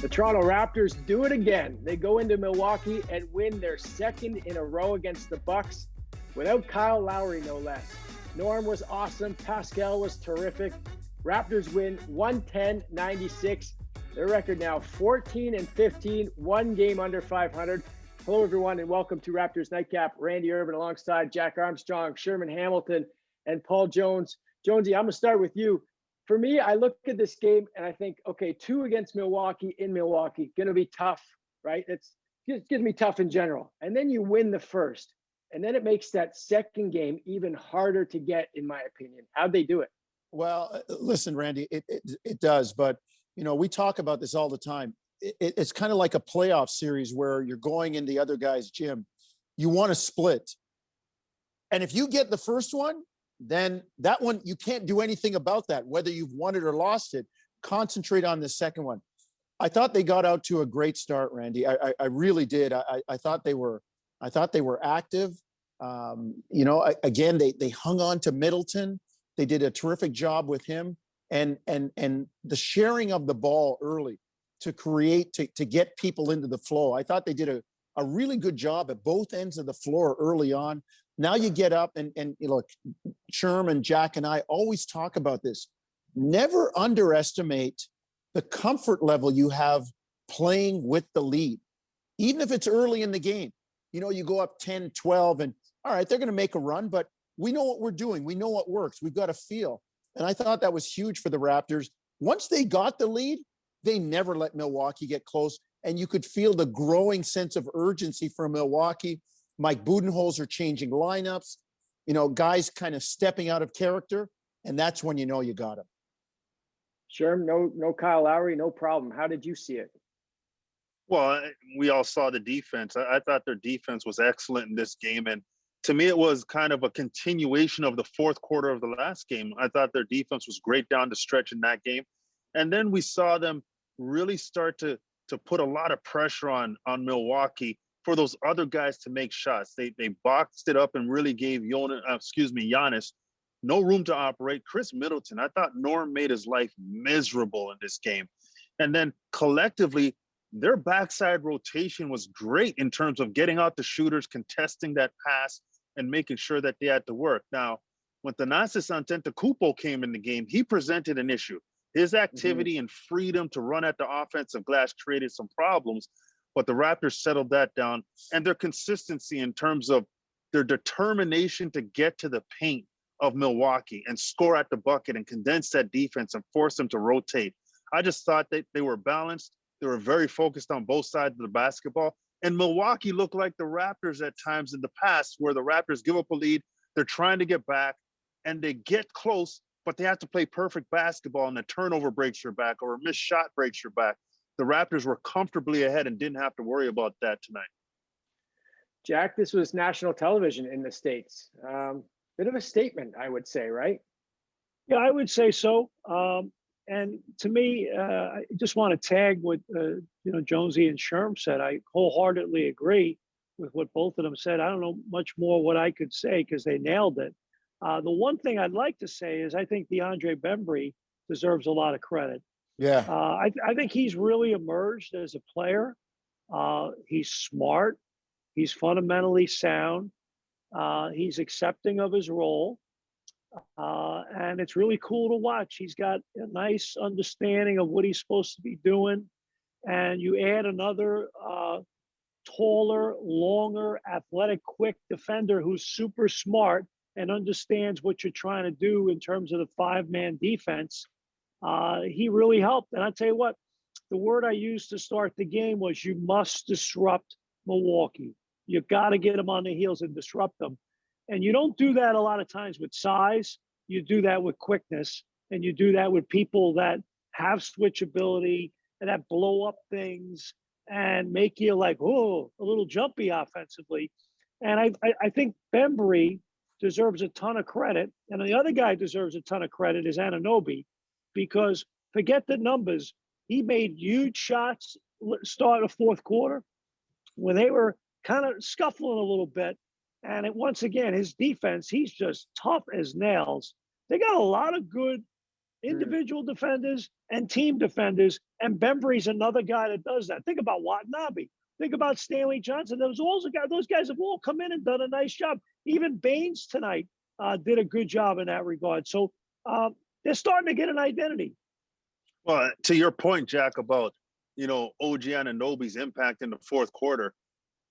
The Toronto Raptors do it again. They go into Milwaukee and win their second in a row against the Bucks without Kyle Lowry, no less. Norm was awesome. Pascal was terrific. Raptors win 110-96. Their record now 14-15, one game under 500. Hello, everyone, and welcome to Raptors Nightcap. Randy Urban alongside Jack Armstrong, Sherman Hamilton, and Paul Jones. Jonesy, I'm going to start with you. For me, I look at this game and I think, okay, 2 against Milwaukee in Milwaukee, going to be tough, right? It's going to be tough in general. And then you win the first. And then it makes that second game even harder to get, in my opinion. How'd they do it? Well, listen, Randy, it does. But, you know, we talk about this all the time. It's kind of like a playoff series where you're going in the other guy's gym. You want to split. And if you get the first one, then that one, you can't do anything about that, whether you've won it or lost it. Concentrate on the second one. I thought they got out to a great start, Randy. I really did. I thought they were active. You know, again, they hung on to Middleton. They did a terrific job with him, and the sharing of the ball early to create to get people into the flow. I thought they did a really good job at both ends of the floor early on. Now you get up and you know, Sherman, Jack, and I always talk about this. Never underestimate the comfort level you have playing with the lead, even if it's early in the game. You know, you go up 10, 12, and all right, they're going to make a run, but we know what we're doing. We know what works. We've got a feel. And I thought that was huge for the Raptors. Once they got the lead, they never let Milwaukee get close. And you could feel the growing sense of urgency from Milwaukee. Mike Budenholzer changing lineups, you know, guys kind of stepping out of character. And that's when you know you got him. Sure. No Kyle Lowry, no problem. How did you see it? Well, we all saw the defense. I thought their defense was excellent in this game. And to me, it was kind of a continuation of the fourth quarter of the last game. I thought their defense was great down the stretch in that game. And then we saw them really start to put a lot of pressure on Milwaukee for those other guys to make shots. They boxed it up and really gave Giannis no room to operate. Chris Middleton, I thought Norm made his life miserable in this game. And then collectively, their backside rotation was great in terms of getting out the shooters, contesting that pass, and making sure that they had to work. Now, when Thanasis Antetokounmpo came in the game, he presented an issue. His activity and freedom to run at the offensive glass created some problems, but the Raptors settled that down. And their consistency in terms of their determination to get to the paint of Milwaukee and score at the bucket and condense that defense and force them to rotate. I just thought that they were balanced. They were very focused on both sides of the basketball. And Milwaukee looked like the Raptors at times in the past, where the Raptors give up a lead, they're trying to get back, and they get close, but they have to play perfect basketball, and a turnover breaks your back or a missed shot breaks your back. The Raptors were comfortably ahead and didn't have to worry about that tonight. Jack, this was national television in the States. Bit of a statement, I would say, right? Yeah, I would say so. And to me, I just want to tag what Jonesy and Sherm said. I wholeheartedly agree with what both of them said. I don't know much more what I could say because they nailed it. The one thing I'd like to say is I think DeAndre Bembry deserves a lot of credit. Yeah. I think he's really emerged as a player. He's smart. He's fundamentally sound. He's accepting of his role. And it's really cool to watch. He's got a nice understanding of what he's supposed to be doing. And you add another taller, longer, athletic, quick defender who's super smart and understands what you're trying to do in terms of the 5-man defense. He really helped. And I'll tell you what, the word I used to start the game was you must disrupt Milwaukee. You got to get them on the heels and disrupt them. And you don't do that a lot of times with size. You do that with quickness, and you do that with people that have switchability and that blow up things and make you like, oh, a little jumpy offensively. And I think Bembry deserves a ton of credit. And the other guy deserves a ton of credit is Anunoby, because forget the numbers. He made huge shots start the fourth quarter when they were kind of scuffling a little bit. And once again, his defense, he's just tough as nails. They got a lot of good individual defenders and team defenders. And Bembry's another guy that does that. Think about Watanabe. Think about Stanley Johnson. Those guys have all come in and done a nice job. Even Baines tonight did a good job in that regard. So they're starting to get an identity. Well, to your point, Jack, about, OG Anunoby's impact in the fourth quarter,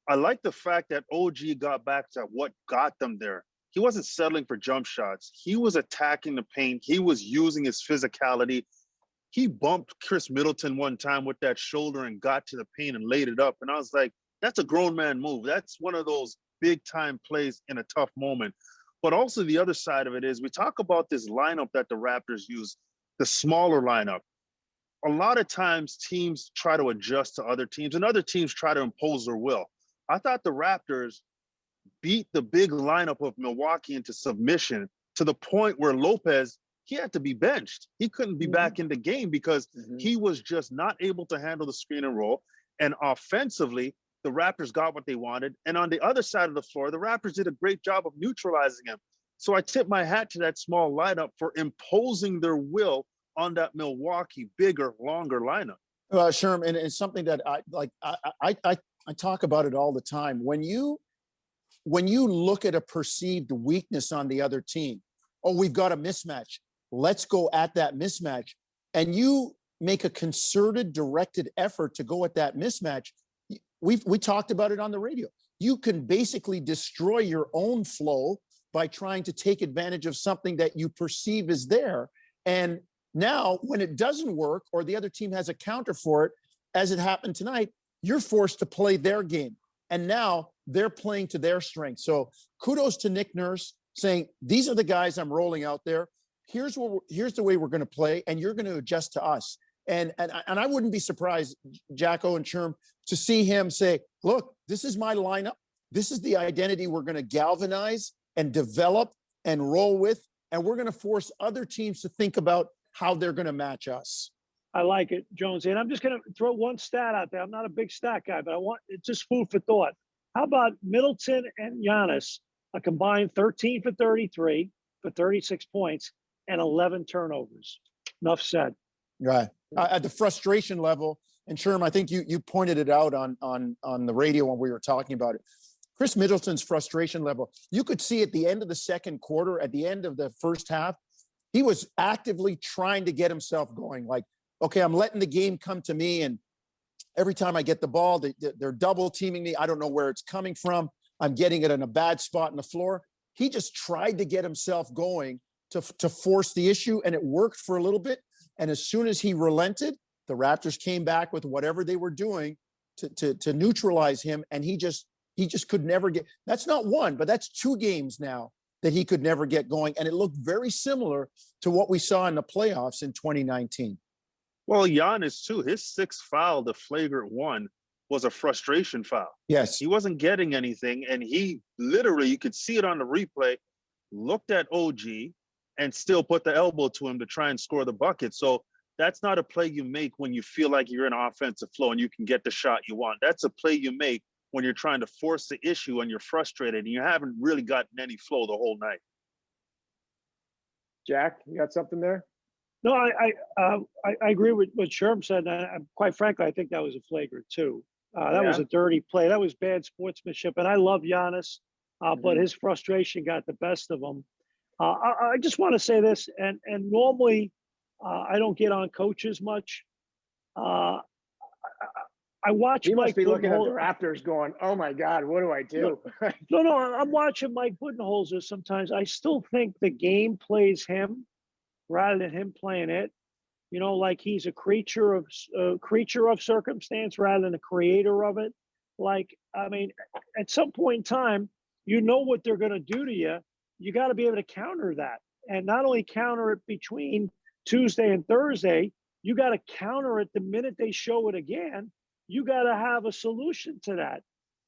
I like the fact that OG got back to what got them there. He wasn't settling for jump shots. He was attacking the paint. He was using his physicality. He bumped Chris Middleton one time with that shoulder and got to the paint and laid it up. And I was like, that's a grown man move. That's one of those big time plays in a tough moment. But also the other side of it is we talk about this lineup that the Raptors use, the smaller lineup. A lot of times teams try to adjust to other teams and other teams try to impose their will. I thought the Raptors beat the big lineup of Milwaukee into submission to the point where Lopez, he had to be benched. He couldn't be back in the game because he was just not able to handle the screen and roll. And offensively, the Raptors got what they wanted. And on the other side of the floor, the Raptors did a great job of neutralizing him. So I tip my hat to that small lineup for imposing their will on that Milwaukee bigger, longer lineup. Sherman, and it's something that I talk about it all the time. When you look at a perceived weakness on the other team, oh, we've got a mismatch. Let's go at that mismatch. And you make a concerted, directed effort to go at that mismatch. We talked about it on the radio. You can basically destroy your own flow by trying to take advantage of something that you perceive is there. And now when it doesn't work or the other team has a counter for it, as it happened tonight, you're forced to play their game. And now they're playing to their strength. So kudos to Nick Nurse saying, these are the guys I'm rolling out there. Here's the way we're going to play, and you're going to adjust to us. And I wouldn't be surprised, Jacko and Sherm, to see him say, look, this is my lineup. This is the identity we're going to galvanize and develop and roll with. And we're going to force other teams to think about how they're going to match us. I like it, Jonesy. And I'm just going to throw one stat out there. I'm not a big stat guy, but it's just food for thought. How about Middleton and Giannis, a combined 13 for 33 for 36 points and 11 turnovers? Enough said. Right. At the frustration level, and Sherm, I think you pointed it out on the radio when we were talking about it. Chris Middleton's frustration level, you could see at the end of the second quarter, at the end of the first half, he was actively trying to get himself going. Like, okay, I'm letting the game come to me, and every time I get the ball, they're double teaming me. I don't know where it's coming from. I'm getting it in a bad spot on the floor. He just tried to get himself going to force the issue, and it worked for a little bit. And as soon as he relented, the Raptors came back with whatever they were doing to neutralize him, and he just could never get. That's not one, but that's two games now that he could never get going, and it looked very similar to what we saw in the playoffs in 2019. Well, Giannis too. His sixth foul, the flagrant one, was a frustration foul. Yes, he wasn't getting anything, and he literally, you could see it on the replay, looked at OG and still put the elbow to him to try and score the bucket. So that's not a play you make when you feel like you're in offensive flow and you can get the shot you want. That's a play you make when you're trying to force the issue and you're frustrated and you haven't really gotten any flow the whole night. Jack, you got something there? No, I agree with what Sherm said. Quite frankly, I think that was a flagrant too. That was a dirty play. That was bad sportsmanship. And I love Giannis, but his frustration got the best of him. I just want to say this, and normally I don't get on coaches much. I watch. He must Mike be looking at the Budenholzer. Raptors, going, "Oh my God, what do I do?" No, I'm watching Mike Budenholzer. Sometimes I still think the game plays him rather than him playing it. You know, like he's a creature of circumstance rather than a creator of it. Like, I mean, at some point in time, you know what they're going to do to you. You got to be able to counter that, and not only counter it between Tuesday and Thursday, you got to counter it the minute they show it again. You got to have a solution to that.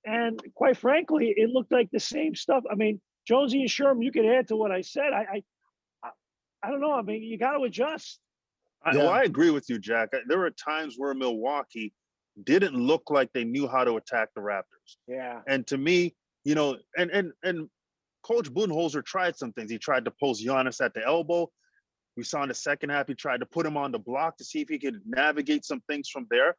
And quite frankly, it looked like the same stuff. I mean, Jonesy and Sherman, you could add to what I said. I don't know. I mean, you got to adjust. I agree with you, Jack. There were times where Milwaukee didn't look like they knew how to attack the Raptors. Yeah. And to me, you know, and Coach Budenholzer tried some things. He tried to post Giannis at the elbow. We saw in the second half, he tried to put him on the block to see if he could navigate some things from there.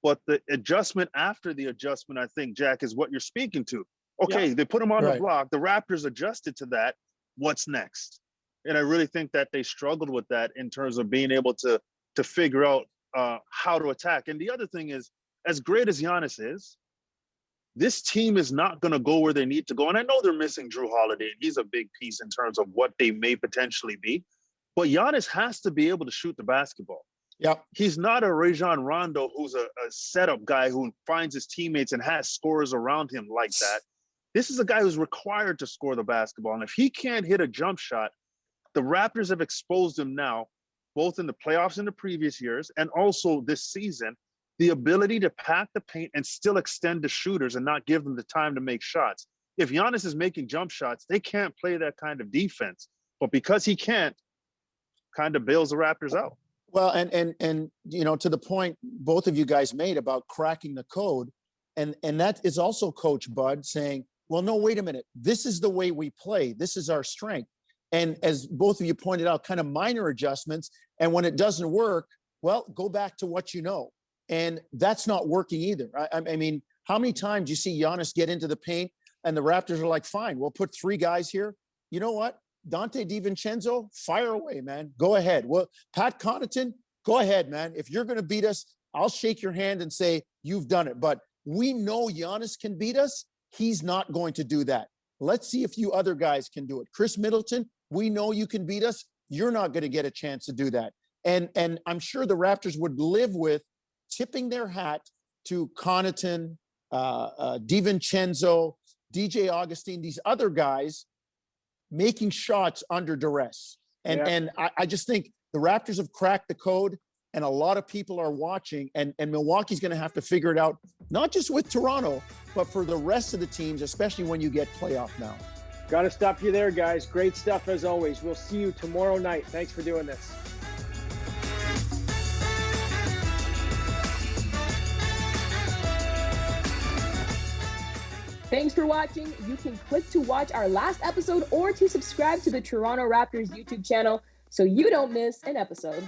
But the adjustment after the adjustment, I think, Jack, is what you're speaking to. Okay, they put him on the block. The Raptors adjusted to that. What's next? And I really think that they struggled with that in terms of being able to figure out how to attack. And the other thing is, as great as Giannis is, this team is not going to go where they need to go. And I know they're missing Drew Holiday, and he's a big piece in terms of what they may potentially be. But Giannis has to be able to shoot the basketball. Yep. He's not a Rajon Rondo who's a setup guy who finds his teammates and has scorers around him like that. This is a guy who's required to score the basketball. And if he can't hit a jump shot, the Raptors have exposed him now, both in the playoffs in the previous years and also this season, the ability to pack the paint and still extend the shooters and not give them the time to make shots. If Giannis is making jump shots, they can't play that kind of defense. But because he can't, kind of bails the Raptors out. Well, and you know, to the point both of you guys made about cracking the code, and that is also Coach Bud saying, well, no, wait a minute. This is the way we play. This is our strength. And as both of you pointed out, kind of minor adjustments. And when it doesn't work, well, go back to what you know. And that's not working either. I mean, how many times you see Giannis get into the paint and the Raptors are like, fine, we'll put 3 guys here. You know what? Dante DiVincenzo, fire away, man. Go ahead. Well, Pat Connaughton, go ahead, man. If you're going to beat us, I'll shake your hand and say, you've done it. But we know Giannis can beat us. He's not going to do that. Let's see if you other guys can do it. Chris Middleton, we know you can beat us. You're not going to get a chance to do that. And I'm sure the Raptors would live with tipping their hat to Connaughton, DiVincenzo, DJ Augustine, these other guys making shots under duress. And I just think the Raptors have cracked the code, and a lot of people are watching, and Milwaukee's going to have to figure it out, not just with Toronto, but for the rest of the teams, especially when you get playoff now. Got to stop you there, guys. Great stuff as always. We'll see you tomorrow night. Thanks for doing this. Thanks for watching. You can click to watch our last episode or to subscribe to the Toronto Raptors YouTube channel so you don't miss an episode.